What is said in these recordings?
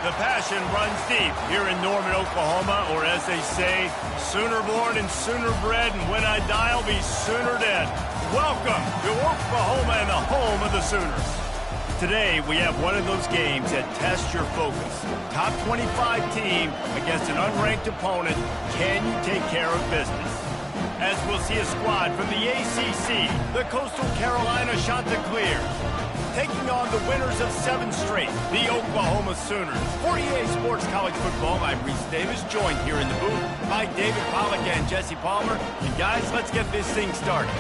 The passion runs deep here in Norman, Oklahoma, or as they say, sooner born and sooner bred, and when I die, I'll be sooner dead. Welcome to Oklahoma and the home of the Sooners. Today, we have one of those games that tests your focus. Top 25 team against an unranked opponent. Can you take care of business? As we'll see a squad from the ACC, the Coastal Carolina Chanticleers, taking on the winners of 7 straight, the Oklahoma Sooners. For EA Sports College Football, I'm Reese Davis, joined here in the booth by David Pollack and Jesse Palmer. And guys, let's get this thing started.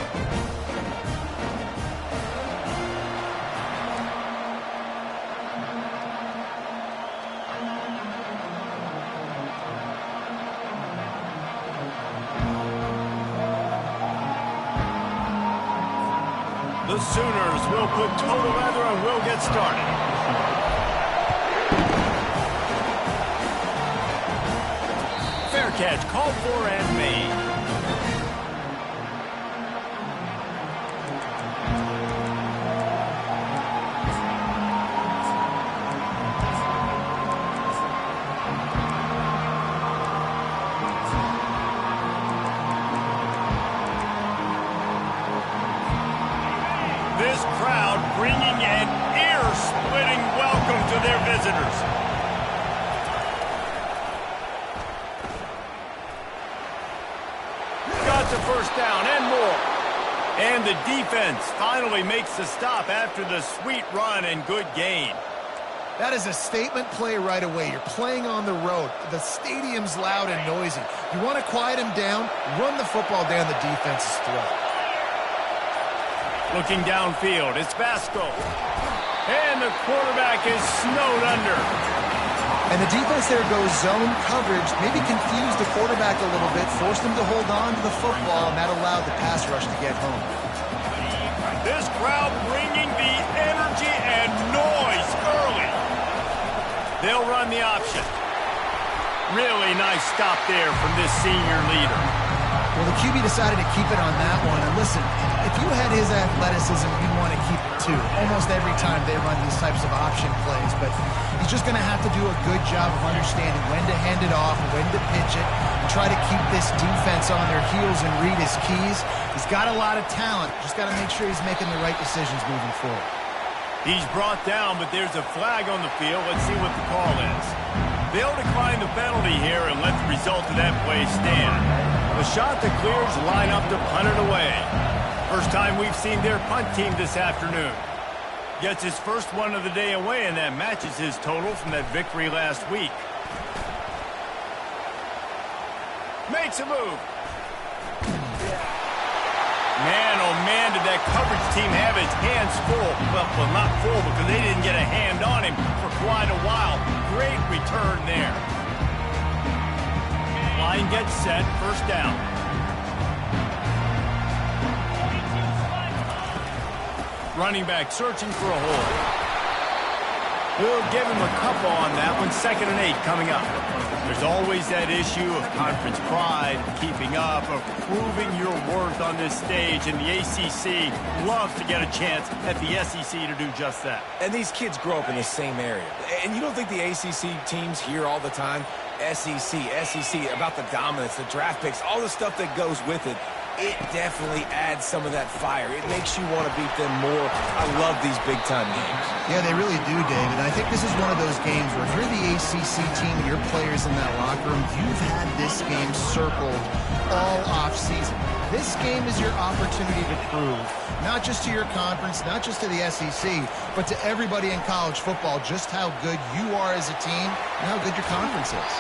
The Sooners will put total leather and will get started. Fair catch, called for and made. This crowd bringing an ear-splitting welcome to their visitors. Got the first down and more. And the defense finally makes the stop after the sweet run and good gain. That is a statement play right away. You're playing on the road. The stadium's loud and noisy. You want to quiet him down, run the football down the defense's throat. Looking downfield, it's Vasco. And the quarterback is snowed under. And the defense there goes zone coverage, maybe confused the quarterback a little bit, forced him to hold on to the football, and that allowed the pass rush to get home. This crowd bringing the energy and noise early. They'll run the option. Really nice stop there from this senior leader. Well, the QB decided to keep it on that one. And listen, if you had his athleticism, you'd want to keep it too. Almost every time they run these types of option plays. But he's just going to have to do a good job of understanding when to hand it off, when to pitch it, and try to keep this defense on their heels and read his keys. He's got a lot of talent. Just got to make sure he's making the right decisions moving forward. He's brought down, but there's a flag on the field. Let's see what the call is. They'll decline the penalty here and let the result of that play stand. The Chanticleers line up to punt it away. First time we've seen their punt team this afternoon. Gets his first one of the day away, and that matches his total from that victory last week. Makes a move. Man, oh man, did that coverage team have its hands full. Well, not full because they didn't get a hand on him for quite a while. Great return there. Line gets set, first down. Running back searching for a hole. We'll give him a couple on that one. 2nd and 8 coming up. There's always that issue of conference pride, keeping up, of proving your worth on this stage, and the ACC loves to get a chance at the SEC to do just that. And these kids grow up in the same area. And you don't think the ACC teams hear all the time, SEC, about the dominance, the draft picks, all the stuff that goes with it. It definitely adds some of that fire. It makes you want to beat them more. I love these big-time games. Yeah, they really do, David. I think this is one of those games where if you're the ACC team and your players in that locker room, you've had this game circled all off-season. This game is your opportunity to prove, not just to your conference, not just to the SEC, but to everybody in college football, just how good you are as a team and how good your conference is.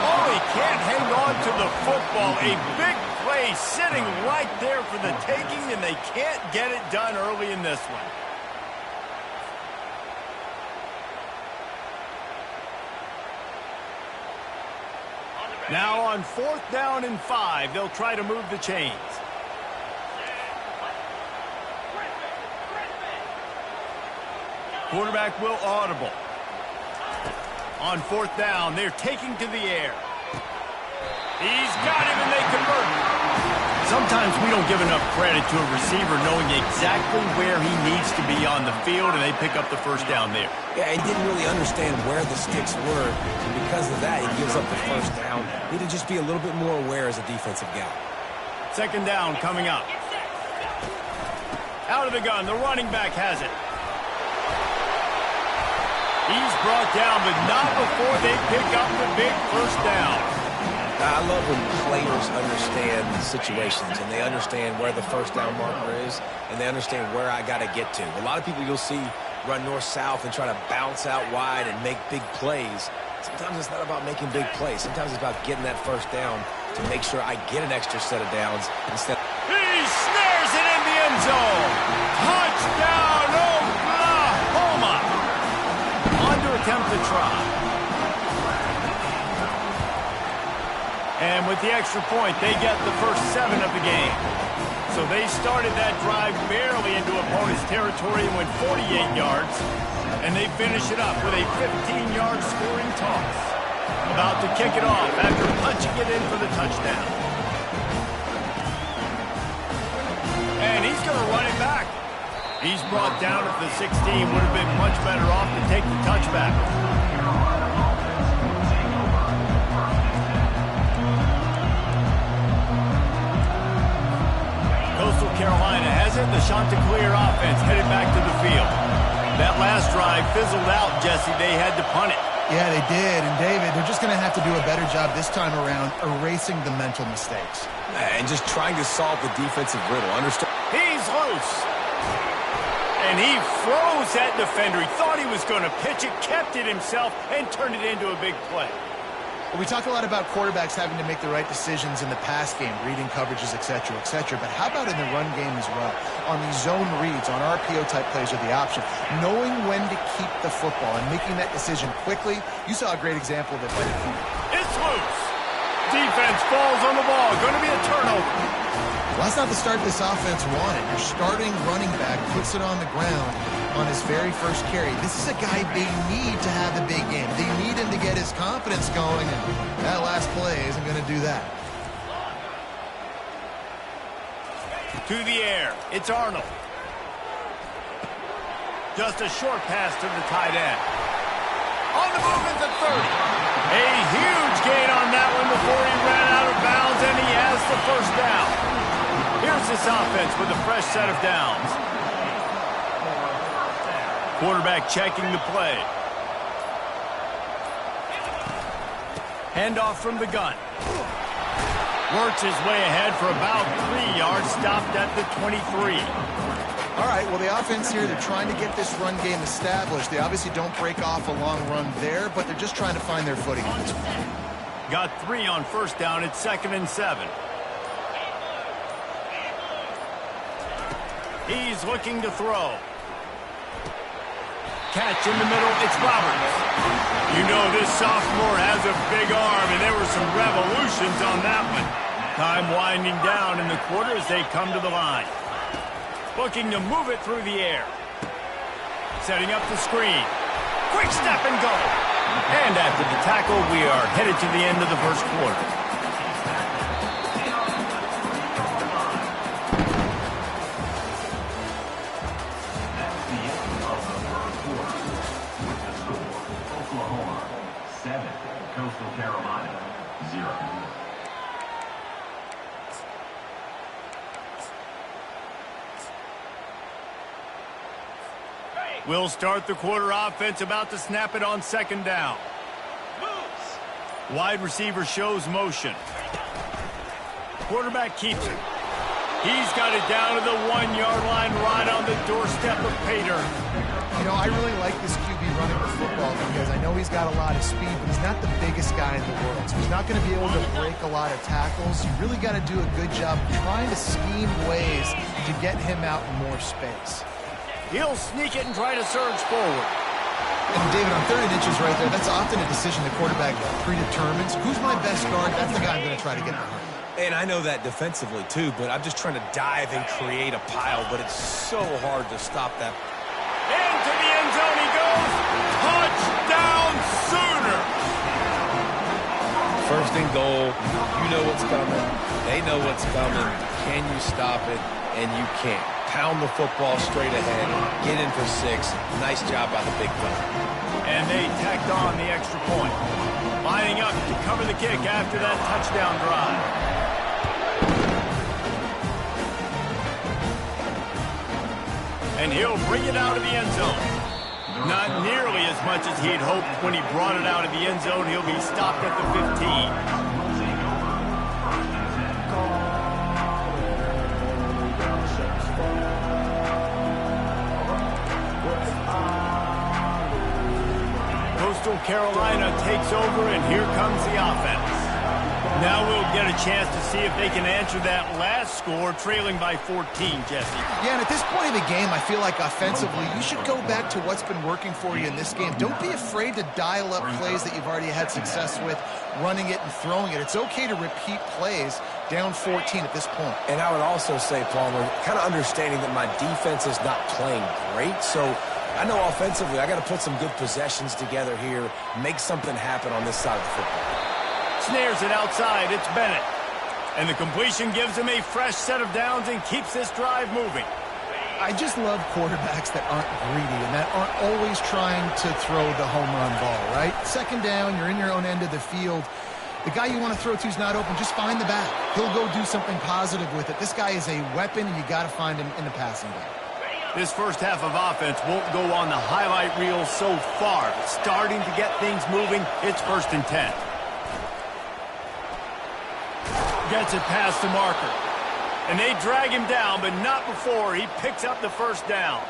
Oh, he can't hang on to the football. A big play sitting right there for the taking, and they can't get it done early in this one. Now on 4th down and 5, they'll try to move the chains. Quarterback will audible. On 4th down, they're taking to the air. He's got him, and they convert. Sometimes we don't give enough credit to a receiver knowing exactly where he needs to be on the field, and they pick up the first down there. Yeah, he didn't really understand where the sticks were, and because of that, he gives up the first down. Need to just be a little bit more aware as a defensive guy. Second down coming up. Out of the gun, the running back has it. He's brought down, but not before they pick up the big first down. I love when players understand situations and they understand where the first down marker is and they understand where I got to get to. A lot of people you'll see run north-south and try to bounce out wide and make big plays. Sometimes it's not about making big plays. Sometimes it's about getting that first down to make sure I get an extra set of downs instead. He snares it in the end zone. Touchdown, Oklahoma. On to attempt the try. And with the extra point, they get the first 7 of the game. So they started that drive barely into opponent's territory and went 48 yards. And they finish it up with a 15-yard scoring toss. About to kick it off after punching it in for the touchdown. And he's going to run it back. He's brought down at the 16. Would have been much better off to take the touchback. Coastal Carolina has it. The Chanticleer offense headed back to the field. That last drive fizzled out, Jesse. They had to punt it. Yeah, they did. And, David, they're just going to have to do a better job this time around erasing the mental mistakes. And just trying to solve the defensive riddle. Understand? He's loose. And he froze that defender. He thought he was going to pitch it, kept it himself, and turned it into a big play. Well, we talk a lot about quarterbacks having to make the right decisions in the pass game, reading coverages, et cetera, but how about in the run game as well? On these zone reads, on RPO-type plays or the option, knowing when to keep the football and making that decision quickly. You saw a great example of it by the keeper. It's loose. Defense falls on the ball. Going to be a turnover. Well, that's not the start this offense wanted. Your starting running back puts it on the ground on his very first carry. This is a guy they need to have the big game. They need him to get his confidence going, and that last play isn't going to do that. To the air. It's Arnold. Just a short pass to the tight end. On the move at the 30. A huge gain on that one before he ran out of bounds, and he has the first down. Here's this offense with a fresh set of downs. Quarterback checking the play. Handoff from the gun. Works his way ahead for about 3 yards, stopped at the 23. All right, well, the offense here, they're trying to get this run game established. They obviously don't break off a long run there, but they're just trying to find their footing on this one. Got 3 on first down. It's 2nd and 7. He's looking to throw. Catch in the middle. It's Roberts. You know this sophomore has a big arm, and there were some revolutions on that one. Time winding down in the quarter as they come to the line. Looking to move it through the air. Setting up the screen. Quick step and go. And after the tackle, we are headed to the end of the first quarter. Oklahoma 7, Coastal Carolina 0. We'll start the quarter offense, about to snap it on 2nd down. Wide receiver shows motion. Quarterback keeps it. He's got it down to the 1-yard line, right on the doorstep of Pater. You know, I really like this QB running the football because I know he's got a lot of speed, but he's not the biggest guy in the world. So he's not going to be able to break a lot of tackles. You really got to do a good job trying to scheme ways to get him out in more space. He'll sneak it and try to surge forward. And David, on 3rd and inches right there, that's often a decision the quarterback predetermines. Who's my best guard? That's the guy I'm going to try to get behind. And I know that defensively, too, but I'm just trying to dive and create a pile, but it's so hard to stop that. Into the end zone he goes. Touchdown, Sooner. First and goal. You know what's coming. They know what's coming. Can you stop it? And you can't. Pound the football straight ahead. Get in for 6. Nice job by the big fella. And they tacked on the extra point. Lining up to cover the kick after that touchdown drive. And he'll bring it out of the end zone. Not nearly as much as he'd hoped when he brought it out of the end zone. He'll be stopped at the 15. Coastal Carolina takes over, and here comes the offense. Now we'll get a chance to see if they can answer that last score, trailing by 14, Jesse. Yeah, and at this point of the game, I feel like offensively, you should go back to what's been working for you in this game. Don't be afraid to dial up plays that you've already had success with, running it and throwing it. It's okay to repeat plays down 14 at this point. And I would also say, Palmer, kind of understanding that my defense is not playing great, so I know offensively I got to put some good possessions together here, make something happen on this side of the football. Snares it outside. It's Bennett. And the completion gives him a fresh set of downs and keeps this drive moving. I just love quarterbacks that aren't greedy and that aren't always trying to throw the home run ball, right? Second down, you're in your own end of the field. The guy you want to throw to is not open. Just find the back. He'll go do something positive with it. This guy is a weapon, and you got to find him in the passing game. This first half of offense won't go on the highlight reel so far. Starting to get things moving. It's 1st and 10. Gets it past the marker. And they drag him down, but not before he picks up the first down.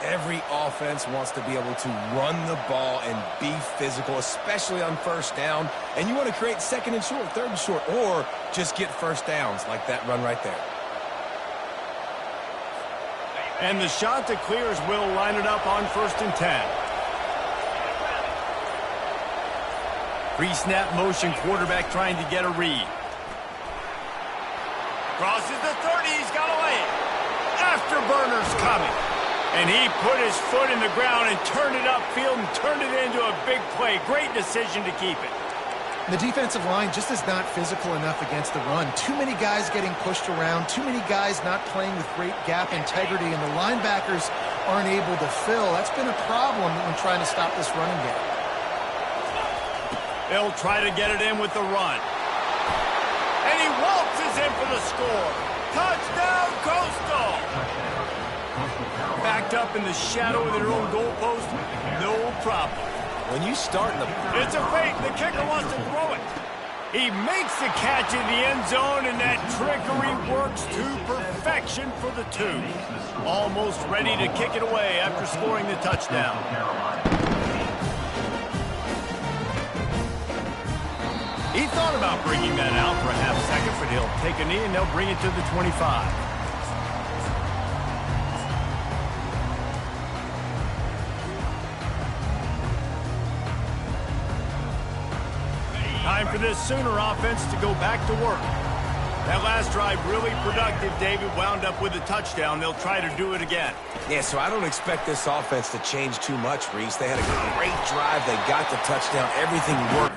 Every offense wants to be able to run the ball and be physical, especially on first down. And you want to create 2nd and short, 3rd and short, or just get first downs like that run right there. And the shot to clear as Will line it up on 1st and 10. Pre-snap motion, quarterback trying to get a read. Crosses the 30, he's got away. Afterburner's coming. And he put his foot in the ground and turned it upfield and turned it into a big play. Great decision to keep it. The defensive line just is not physical enough against the run. Too many guys getting pushed around, too many guys not playing with great gap integrity, and the linebackers aren't able to fill. That's been a problem when trying to stop this running game. They'll try to get it in with the run. And he waltzes in for the score. Touchdown, Coastal! Backed up in the shadow of their own goalpost, no problem. When you start in the... It's a fake. The kicker wants to throw it. He makes the catch in the end zone, and that trickery works to perfection for the 2. Almost ready to kick it away after scoring the touchdown. He thought about bringing that out for a half second, but he'll take a knee, and they'll bring it to the 25. Time for this Sooner offense to go back to work. That last drive really productive. David wound up with a touchdown. They'll try to do it again. Yeah, so I don't expect this offense to change too much, Reese. They had a great drive. They got the touchdown. Everything worked.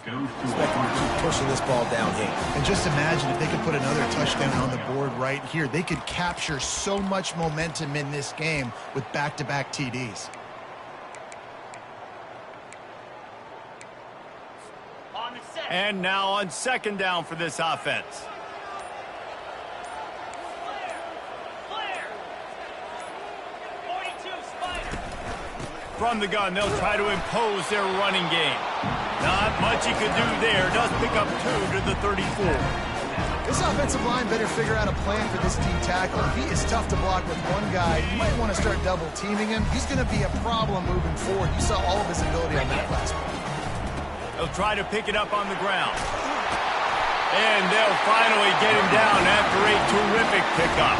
goes to Expect them to keep pushing this ball downhill. And just imagine if they could put another touchdown on the board right here. They could capture so much momentum in this game with back-to-back TDs. And now on second down for this offense. From the gun, they'll try to impose their running game. Not much he could do there. Does pick up 2 to the 34. This offensive line better figure out a plan for this D tackle. He is tough to block with one guy. You might want to start double teaming him. He's going to be a problem moving forward. You saw all of his ability on that last one. They'll try to pick it up on the ground. And they'll finally get him down after a terrific pickup.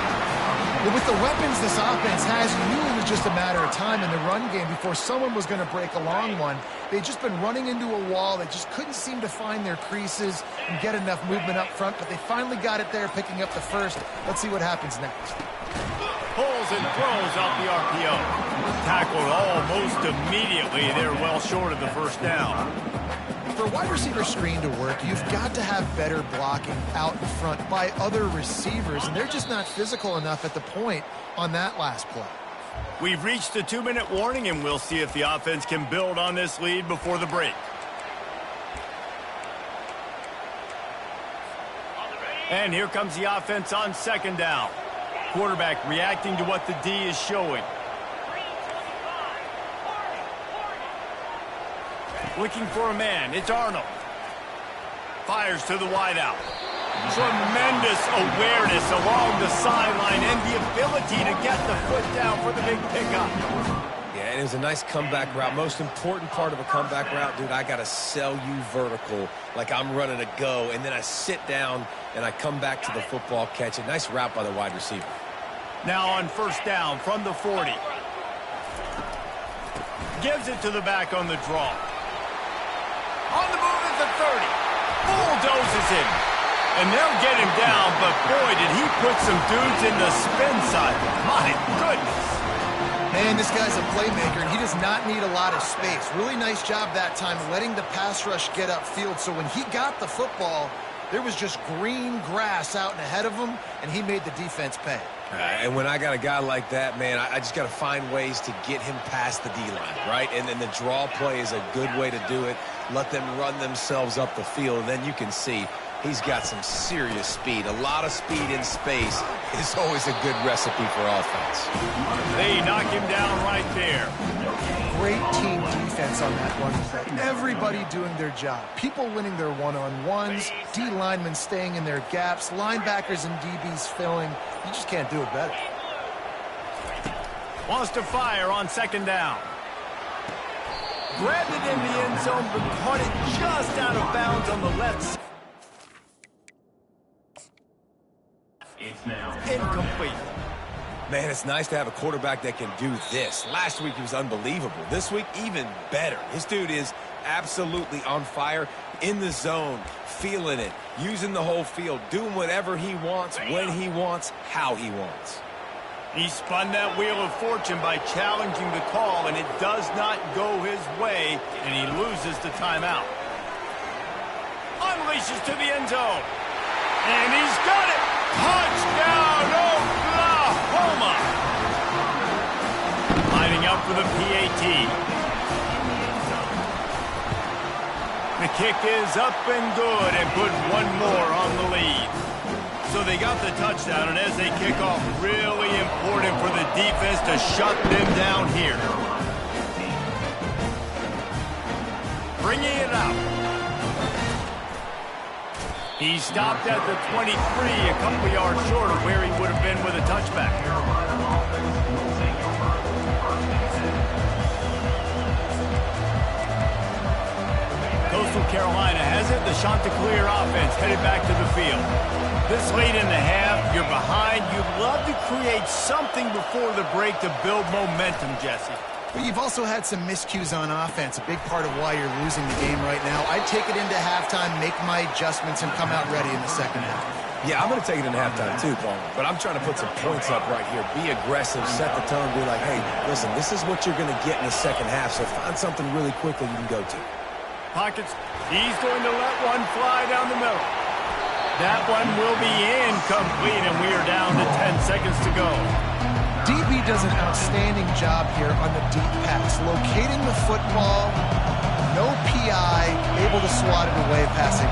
Well, with the weapons this offense has, you knew it was just a matter of time in the run game before someone was going to break a long one. They'd just been running into a wall. They just couldn't seem to find their creases and get enough movement up front, but they finally got it there, picking up the first. Let's see what happens next. Pulls and throws off the RPO. Tackled almost immediately. They're well short of the first down. For a wide receiver screen to work, you've got to have better blocking out in front by other receivers, and they're just not physical enough at the point on that last play. We've reached the 2-minute warning, and we'll see if the offense can build on this lead before the break. And here comes the offense on second down. Quarterback reacting to what the D is showing. Looking for a man. It's Arnold. Fires to the wideout. Tremendous awareness along the sideline and the ability to get the foot down for the big pickup. Yeah, and it was a nice comeback route. Most important part of a comeback route, dude, I got to sell you vertical like I'm running a go, and then I sit down and I come back to the football catch. A nice route by the wide receiver. Now on first down from the 40. Gives it to the back on the draw. On the move at the 30. Bulldozes him. And they'll get him down, but boy, did he put some dudes in the spin side. My goodness. Man, this guy's a playmaker, and he does not need a lot of space. Really nice job that time letting the pass rush get upfield. So when he got the football, there was just green grass out and ahead of him, and he made the defense pay. And when I got a guy like that, man, I just got to find ways to get him past the D-line, right? And then the draw play is a good way to do it. Let them run themselves up the field, and then you can see he's got some serious speed. A lot of speed in space is always a good recipe for offense. They knock him down right there. Great team defense on that one. Everybody doing their job. People winning their one-on-ones, D linemen staying in their gaps, linebackers and DBs filling. You just can't do it better. Wants to fire on second down. Grabbed it in the end zone, but caught it just out of bounds on the left side. It's now Incomplete. Man, it's nice to have a quarterback that can do this. Last week he was unbelievable. This week, even better. This dude is absolutely on fire, in the zone, feeling it, using the whole field, doing whatever he wants, when he wants, how he wants. He spun that wheel of fortune by challenging the call, and it does not go his way, and he loses the timeout. Unleashes to the end zone. And he's got it! Touchdown, Oklahoma! Lining up for the PAT. The kick is up and good and put one more on the lead. So they got the touchdown, and as they kick off, really important for the defense to shut them down here. Bringing it out. He stopped at the 23, a couple yards short of where he would have been with a touchback. Coastal Carolina has it. The Chanticleer offense headed back to the field. This late in the half, you're behind. You'd love to create something before the break to build momentum, Jesse. But you've also had some miscues on offense, a big part of why you're losing the game right now. I'd take it into halftime, make my adjustments, and come out ready in the second half. Yeah, I'm going to take it in halftime too, Paul. But I'm trying to put some points up right here. Be aggressive, set the tone, be like, hey, listen, this is what you're going to get in the second half, so find something really quickly you can go to. Pockets. He's going to let one fly down the middle. That one will be incomplete, and we are down to 10 seconds to go. DB does an outstanding job here on the deep pass, locating the football, no PI, able to swat it away, passing.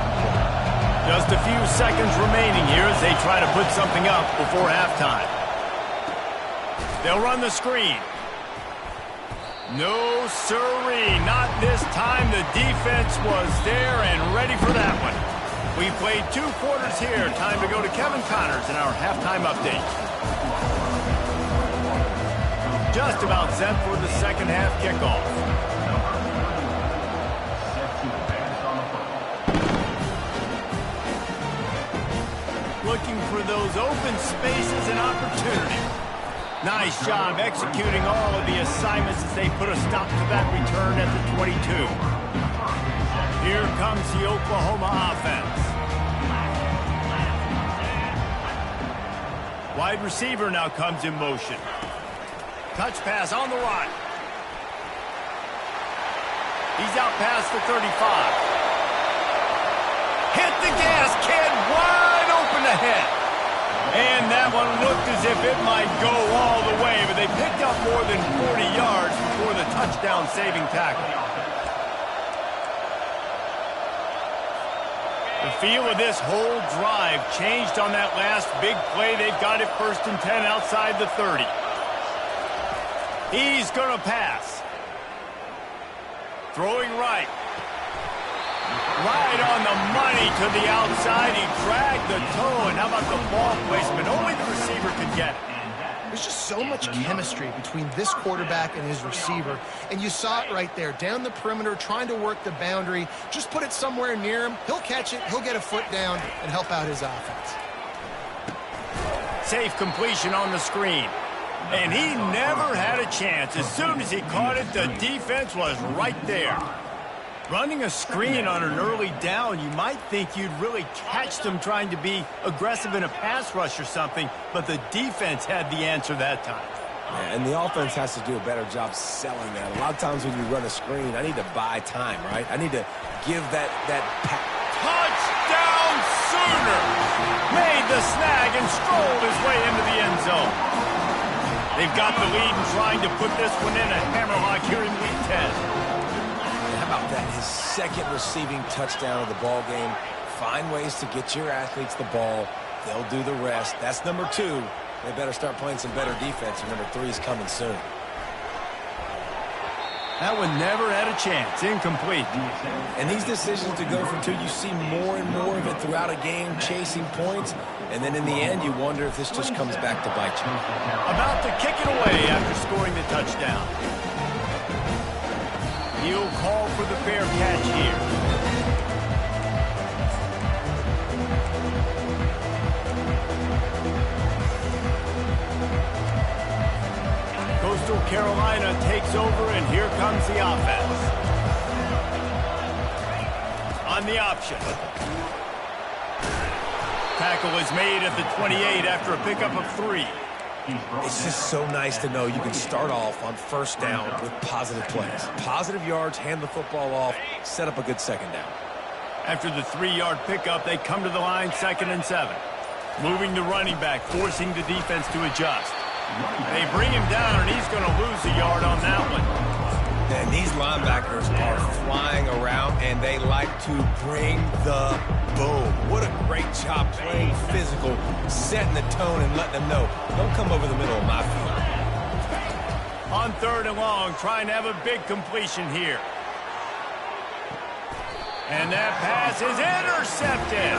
Just a few seconds remaining here as they try to put something up before halftime. They'll run the screen. No siree, not this time. The defense was there and ready for that one. We played 2 quarters here. Time to go to Kevin Connors in our halftime update. Just about set for the second half kickoff. Looking for those open spaces and opportunities. Nice job executing all of the assignments as they put a stop to that return at the 22. Here comes the Oklahoma offense. Wide receiver now comes in motion. Touch pass on the right. He's out past the 35. Hit the gas, kid. Wide open ahead. And that one looked as if it might go all the way, but they picked up more than 40 yards before the touchdown-saving tackle. The feel of this whole drive changed on that last big play. They've got it 1st and 10 outside the 30. He's going to pass. Throwing right. Right on the money to the outside. He dragged the toe, and how about the ball placement? Only the receiver could get it. There's just so much chemistry between this quarterback and his receiver, and you saw it right there, down the perimeter, trying to work the boundary. Just put it somewhere near him. He'll catch it, he'll get a foot down, and help out his offense. Safe completion on the screen. And he never had a chance. As soon as he caught it, the defense was right there. Running a screen on an early down, you might think you'd really catch them trying to be aggressive in a pass rush or something, but the defense had the answer that time. Yeah, and the offense has to do a better job selling that. A lot of times when you run a screen, I need to buy time, right? I need to give that touchdown Sooner! Made the snag and strolled his way into the end zone. They've got the lead and trying to put this one in a hammerlock here in week 10. How about that? His second receiving touchdown of the ball game. Find ways to get your athletes the ball. They'll do the rest. That's number 2. They better start playing some better defense. Number 3 is coming soon. That one never had a chance. Incomplete. And these decisions to go for 2, you see more and more of it throughout a game, chasing points. And then in the end, you wonder if this just comes back to bite you. About to kick it away after scoring the touchdown. He'll call for the fair catch here. Coastal Carolina takes over, and here comes the offense. On the option. Tackle is made at the 28 after a pickup of 3. It's just so nice to know you can start off on first down with positive plays. Positive yards, hand the football off, set up a good second down. After the 3-yard pickup, they come to the line 2nd and 7. Moving the running back, forcing the defense to adjust. They bring him down, and he's going to lose a yard on that one. And these linebackers are flying around, and they like to bring the boom. What a great job playing physical, setting the tone and letting them know, don't come over the middle of my field. On 3rd and long, trying to have a big completion here. And that pass is intercepted.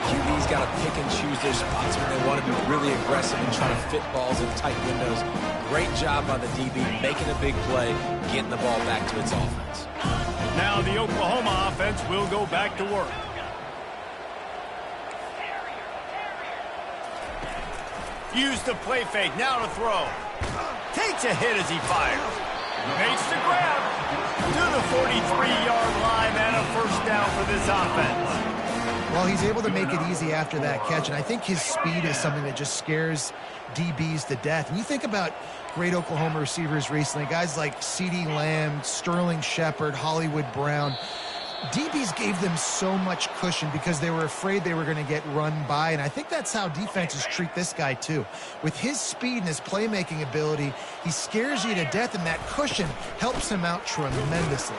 QB's got to pick and choose their spots when they want to be really aggressive and try to fit balls in tight windows. Great job by the DB, making a big play, getting the ball back to its offense. Now the Oklahoma offense will go back to work. Use the play fake, now to throw. Takes a hit as he fires. Makes the grab to the 43-yard line and a first down for this offense. Well, he's able to make it easy after that catch, and I think his speed is something that just scares DBs to death. And you think about great Oklahoma receivers recently, guys like CeeDee Lamb, Sterling Shepard, Hollywood Brown. DBs gave them so much cushion because they were afraid they were going to get run by, and I think that's how defenses treat this guy too. With his speed and his playmaking ability, he scares you to death, and that cushion helps him out tremendously.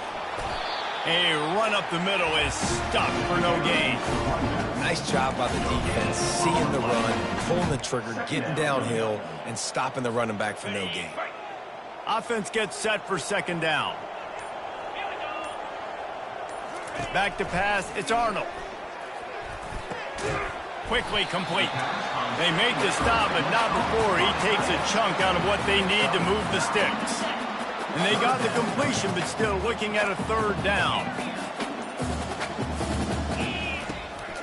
A run up the middle is stuck for no gain. Nice job by the defense, seeing the run, pulling the trigger, getting downhill, and stopping the running back for no gain. Offense gets set for second down. Back to pass, it's Arnold. Quickly complete. They make the stop, but not before he takes a chunk out of what they need to move the sticks. And they got the completion, but still looking at a third down.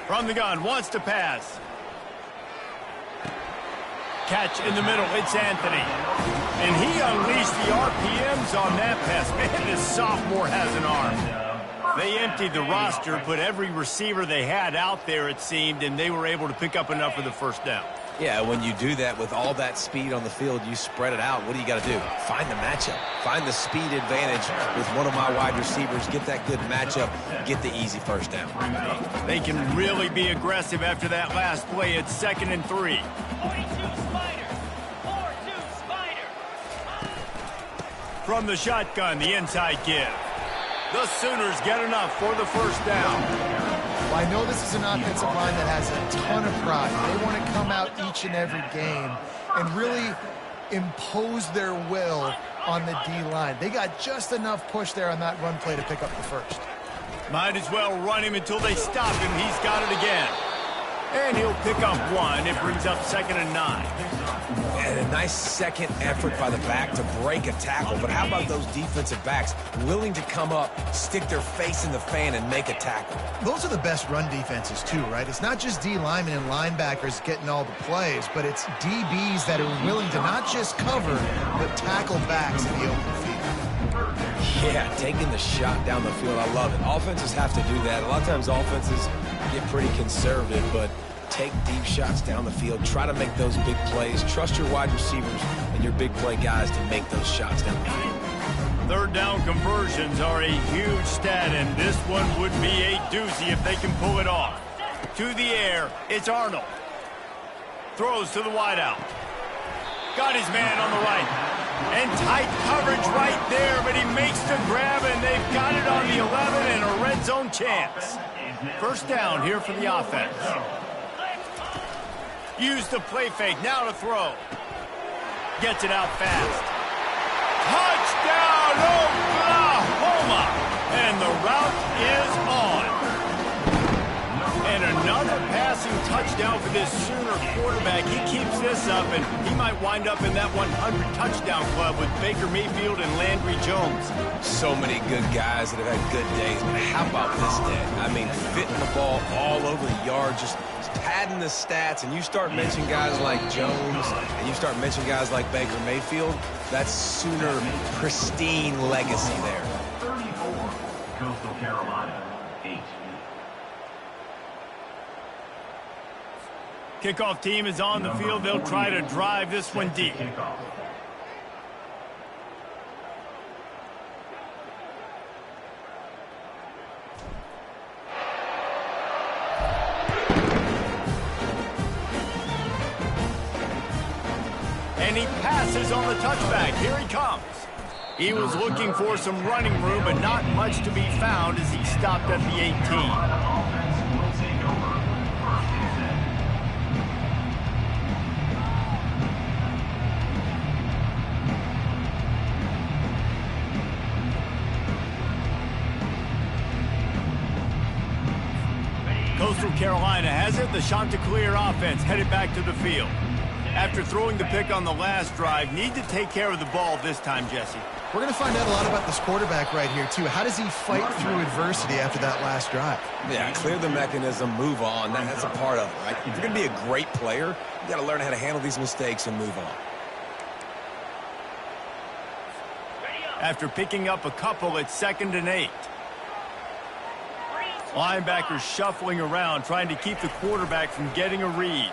From the gun, wants to pass. Catch in the middle, it's Anthony. And he unleashed the RPMs on that pass. Man, this sophomore has an arm. They emptied the roster, put every receiver they had out there, it seemed, and they were able to pick up enough for the first down. Yeah, when you do that with all that speed on the field, you spread it out. What do you got to do? Find the matchup. Find the speed advantage with one of my wide receivers. Get that good matchup. Get the easy first down. They can really be aggressive after that last play. It's 2nd and 3. 42 Spider. 4-2 Spider. From the shotgun, the inside give. The Sooners get enough for the first down. Well, I know this is an offensive line that has a ton of pride. They want to come out each and every game and really impose their will on the D-line. They got just enough push there on that run play to pick up the first. Might as well run him until they stop him. He's got it again. And he'll pick up one. It brings up 2nd and 9. And a nice second effort by the back to break a tackle. But how about those defensive backs willing to come up, stick their face in the fan, and make a tackle? Those are the best run defenses too, right? It's not just D linemen and linebackers getting all the plays, but it's DBs that are willing to not just cover, but tackle backs in the open field. Yeah, taking the shot down the field, I love it. Offenses have to do that. A lot of times offenses get pretty conservative, but take deep shots down the field. Try to make those big plays. Trust your wide receivers and your big play guys to make those shots down the field. Third down conversions are a huge stat, and this one would be a doozy if they can pull it off. To the air, it's Arnold. Throws to the wideout. Got his man on the right. And tight coverage right there, but he makes the grab, and they've got it on the 11 and a red zone chance. First down here for the offense. Use the play fake, now to throw. Gets it out fast. Touchdown, Oklahoma! And the route is on. And another passing touchdown for this Sooner quarterback. He keeps this up, and he might wind up in that 100 touchdown club with Baker Mayfield and Landry Jones. So many good guys that have had good days, but how about this day? I mean, fitting the ball all over the yard, just padding the stats, and you start mentioning guys like Jones, and you start mentioning guys like Baker Mayfield, that's Sooner pristine legacy there. 34, Coastal Carolina, 8. Kickoff team is on the field. They'll try to drive this one deep. And he passes on the touchback. Here he comes. He was looking for some running room, but not much to be found as he stopped at the 18. Coastal Carolina has it. The Chanticleer offense headed back to the field. After throwing the pick on the last drive, need to take care of the ball this time, Jesse. We're going to find out a lot about this quarterback right here, too. How does he fight through adversity after that last drive? Yeah, clear the mechanism, move on. That's a part of it, right? If you're going to be a great player, you got to learn how to handle these mistakes and move on. After picking up a couple, it's 2nd and 8. Linebackers shuffling around, trying to keep the quarterback from getting a read.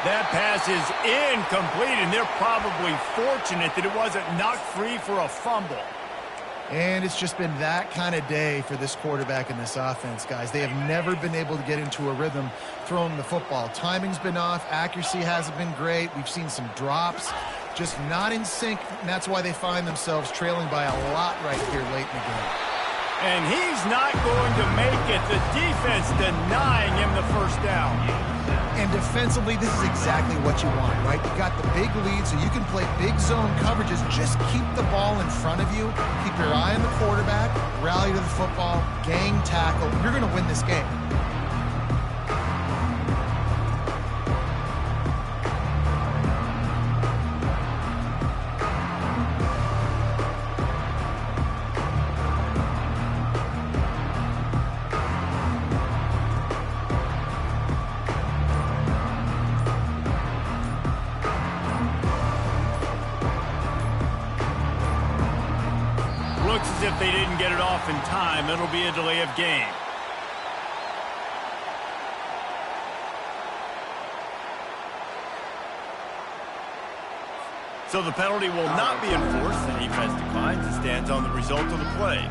That pass is incomplete, and they're probably fortunate that it wasn't knocked free for a fumble. And it's just been that kind of day for this quarterback and this offense, guys. They have never been able to get into a rhythm throwing the football. Timing's been off. Accuracy hasn't been great. We've seen some drops, just not in sync, and that's why they find themselves trailing by a lot right here late in the game. And he's not going to make it. The defense denying him the first down. And defensively, this is exactly what you want, right? You got the big lead, so you can play big zone coverages. Just keep the ball in front of you. Keep your eye on the quarterback. Rally to the football. Gang tackle. You're going to win this game. Looks as if they didn't get it off in time. It'll be a delay of game. So the penalty will not be enforced. The defense declines and stands on the result of the play.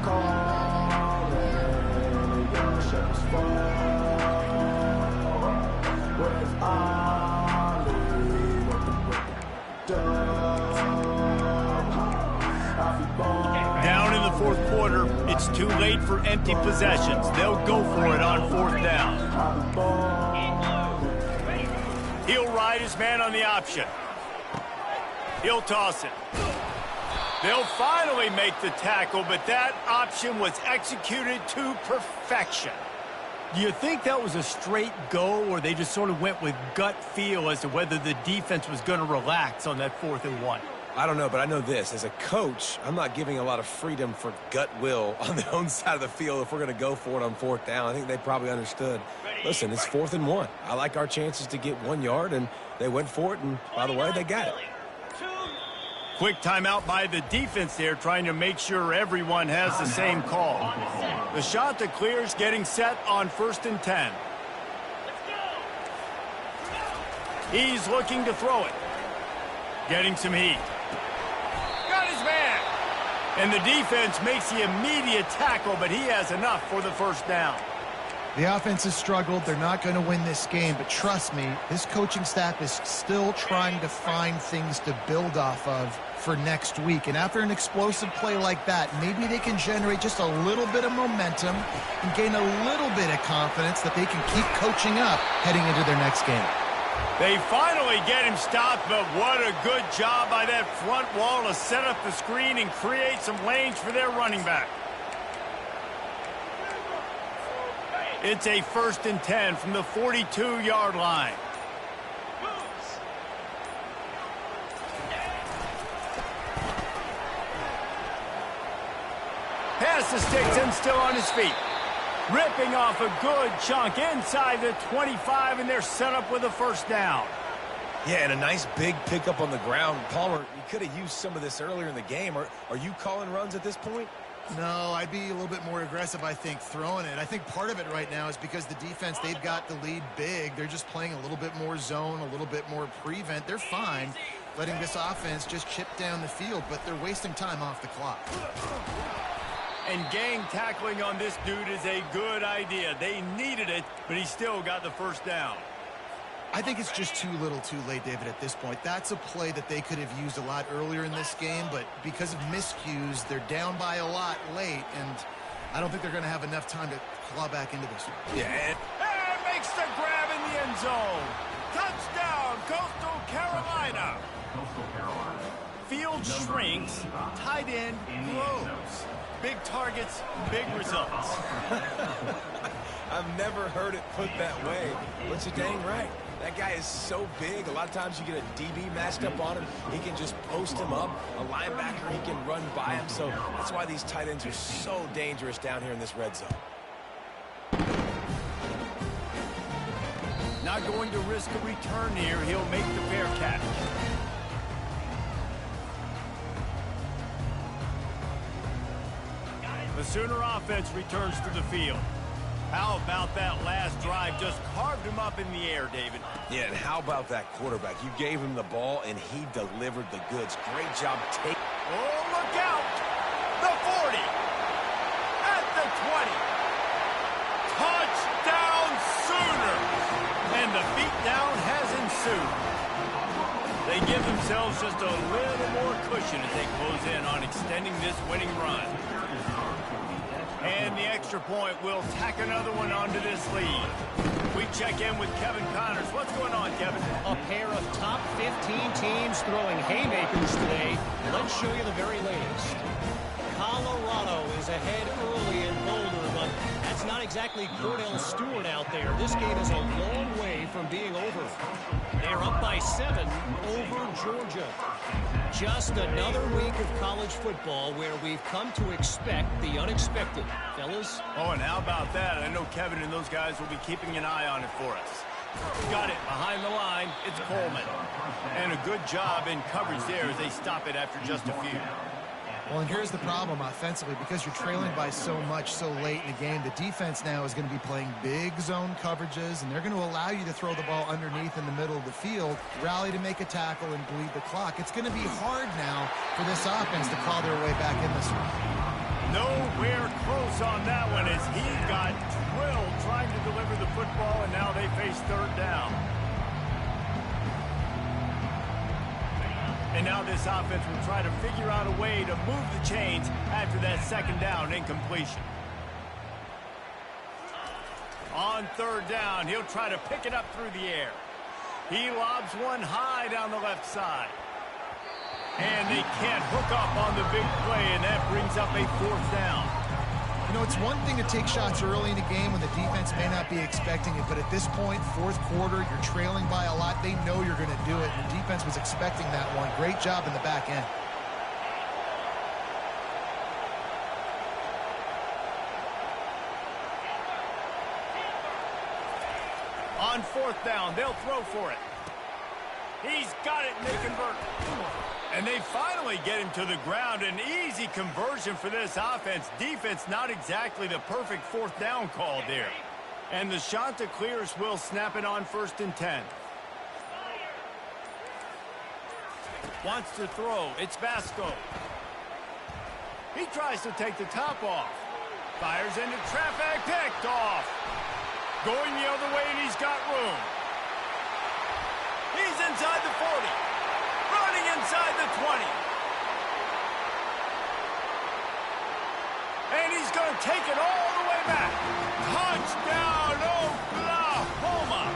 Down in the fourth quarter, it's too late for empty possessions. They'll go for it on fourth down. He'll ride his man on the option. He'll toss it. They'll finally make the tackle, but that option was executed to perfection. Do you think that was a straight go, or they just sort of went with gut feel as to whether the defense was going to relax on that 4th and 1? I don't know, but I know this. As a coach, I'm not giving a lot of freedom for gut will on their own side of the field if we're going to go for it on 4th down. I think they probably understood. Listen, it's 4th and 1. I like our chances to get 1 yard, and they went for it, and by the way, they got it. Quick timeout by the defense there, trying to make sure everyone has the same call. The shot that clears getting set on 1st and 10. He's looking to throw it. Getting some heat. Got his man. And the defense makes the immediate tackle, but he has enough for the 1st down. The offense has struggled. They're not going to win this game, but trust me, this coaching staff is still trying to find things to build off of for next week. And after an explosive play like that, maybe they can generate just a little bit of momentum and gain a little bit of confidence that they can keep coaching up heading into their next game. They finally get him stopped, but what a good job by that front wall to set up the screen and create some lanes for their running back. It's a 1st and 10 from the 42-yard line. Pass the sticks and still on his feet. Ripping off a good chunk inside the 25, and they're set up with a 1st down. Yeah, and a nice big pickup on the ground. Palmer, you could have used some of this earlier in the game. Are you calling runs at this point? No, I'd be a little bit more aggressive, I think, throwing it. I think part of it right now is because the defense, they've got the lead big. They're just playing a little bit more zone, a little bit more prevent. They're fine letting this offense just chip down the field, but they're wasting time off the clock. And gang tackling on this dude is a good idea. They needed it, but he still got the 1st down. I think it's just too little too late, David, at this point. That's a play that they could have used a lot earlier in this game, but because of miscues, they're down by a lot late, and I don't think they're going to have enough time to claw back into this one. Yeah. And makes the grab in the end zone. Touchdown, Coastal Carolina. Coastal Carolina. Field shrinks, tight end grows. Big targets, big results. I've never heard it put that way, but you're dang right. That guy is so big. A lot of times you get a DB matched up on him. He can just post him up. A linebacker, he can run by him. So that's why these tight ends are so dangerous down here in this red zone. Not going to risk a return here. He'll make the fair catch. The Sooner offense returns to the field. How about that last drive? Just carved him up in the air, David. Yeah, and how about that quarterback? You gave him the ball, and he delivered the goods. Great job taking. Oh, look out! The 40. down has ensued. They give themselves just a little more cushion as they close in on extending this winning run. And the extra point will tack another one onto this lead. We check in with Kevin Connors. What's going on, Kevin? A pair of top 15 teams throwing haymakers today. Let's show you the very latest. Colorado is ahead early in Boulder, but that's not exactly Cordell Stewart out there. This game is a long way from being over. They're up by 7 over Georgia. Just another week of college football where we've come to expect the unexpected. Fellas? Oh, and how about that? I know Kevin and those guys will be keeping an eye on it for us. Got it behind the line. It's Coleman. And a good job in coverage there as they stop it after just a few. Well, and here's the problem offensively. Because you're trailing by so much so late in the game, the defense now is going to be playing big zone coverages, and they're going to allow you to throw the ball underneath in the middle of the field, rally to make a tackle, and bleed the clock. It's going to be hard now for this offense to claw their way back in this one. Nowhere close on that one as he got drilled trying to deliver the football, and now they face third down. And now this offense will try to figure out a way to move the chains after that second down incompletion. On third down, he'll try to pick it up through the air. He lobs one high down the left side. And they can't hook up on the big play, and that brings up a fourth down. You know, it's one thing to take shots early in the game when the defense may not be expecting it, but at this point, fourth quarter, you're trailing by a lot. They know you're going to do it. The defense was expecting that one. Great job in the back end. On fourth down, they'll throw for it. He's got it, and they convert. And they finally get him to the ground. An easy conversion for this offense. Defense not exactly the perfect fourth down call there. And the Chanticleers will snap it on 1st and 10. Wants to throw. It's Vasco. He tries to take the top off. Fires into traffic. Picked off. Going the other way, and he's got room. He's inside the 40. Running inside the 20. And he's going to take it all the way back. Touchdown, Oklahoma.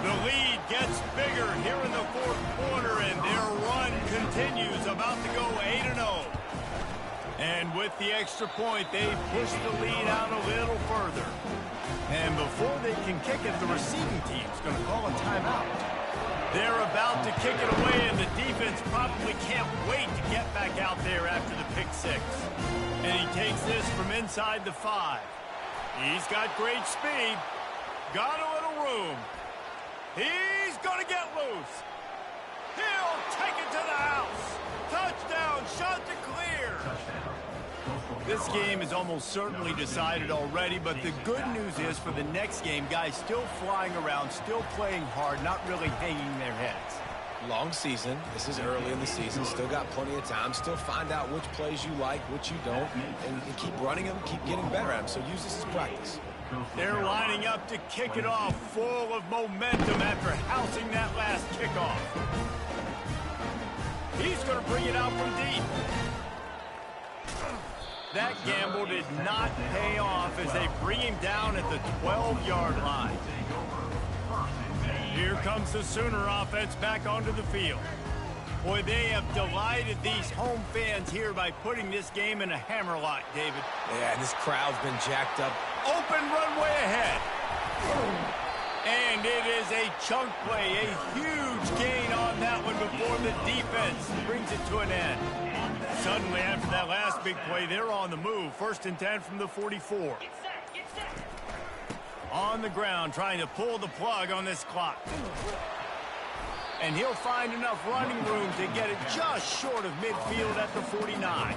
The lead gets bigger here in the fourth quarter, and their run continues, about to go 8-0. And with the extra point, they push the lead out a little further. And before they can kick it, the receiving team's going to call a timeout. They're about to kick it away, and the defense probably can't wait to get back out there after the pick six. And he takes this from inside the 5. He's got great speed. Got a little room. He's going to get loose. He'll take it to the house. Touchdown, Chanticleer. This game is almost certainly decided already, but the good news is for the next game, guys still flying around, still playing hard, not really hanging their heads. Long season. This is early in the season. Still got plenty of time. Still find out which plays you like, which you don't, and keep running them, keep getting better at them. So use this as practice. They're lining up to kick it off, full of momentum after housing that last kickoff. He's going to bring it out from deep. That gamble did not pay off as they bring him down at the 12-yard line. Here comes the Sooner offense back onto the field. Boy, they have delighted these home fans here by putting this game in a hammerlock, David. Yeah, this crowd's been jacked up. Open runway ahead. And it is a chunk play, a huge gain on that one before the defense brings it to an end. Suddenly, after that last big play, they're on the move. 1st and 10 from the 44. On the ground, trying to pull the plug on this clock. And he'll find enough running room to get it just short of midfield at the 49.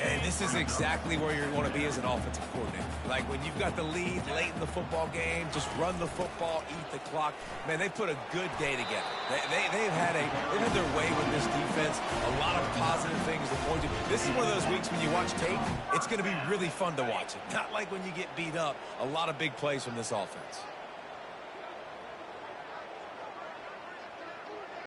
And this is exactly where you want to be as an offensive coordinator. Like when you've got the lead late in the football game, just run the football, eat the clock. Man, they put a good day together. They've had their way with this defense. A lot of positive things to point to. This is one of those weeks when you watch tape, it's going to be really fun to watch it. Not like when you get beat up. A lot of big plays from this offense.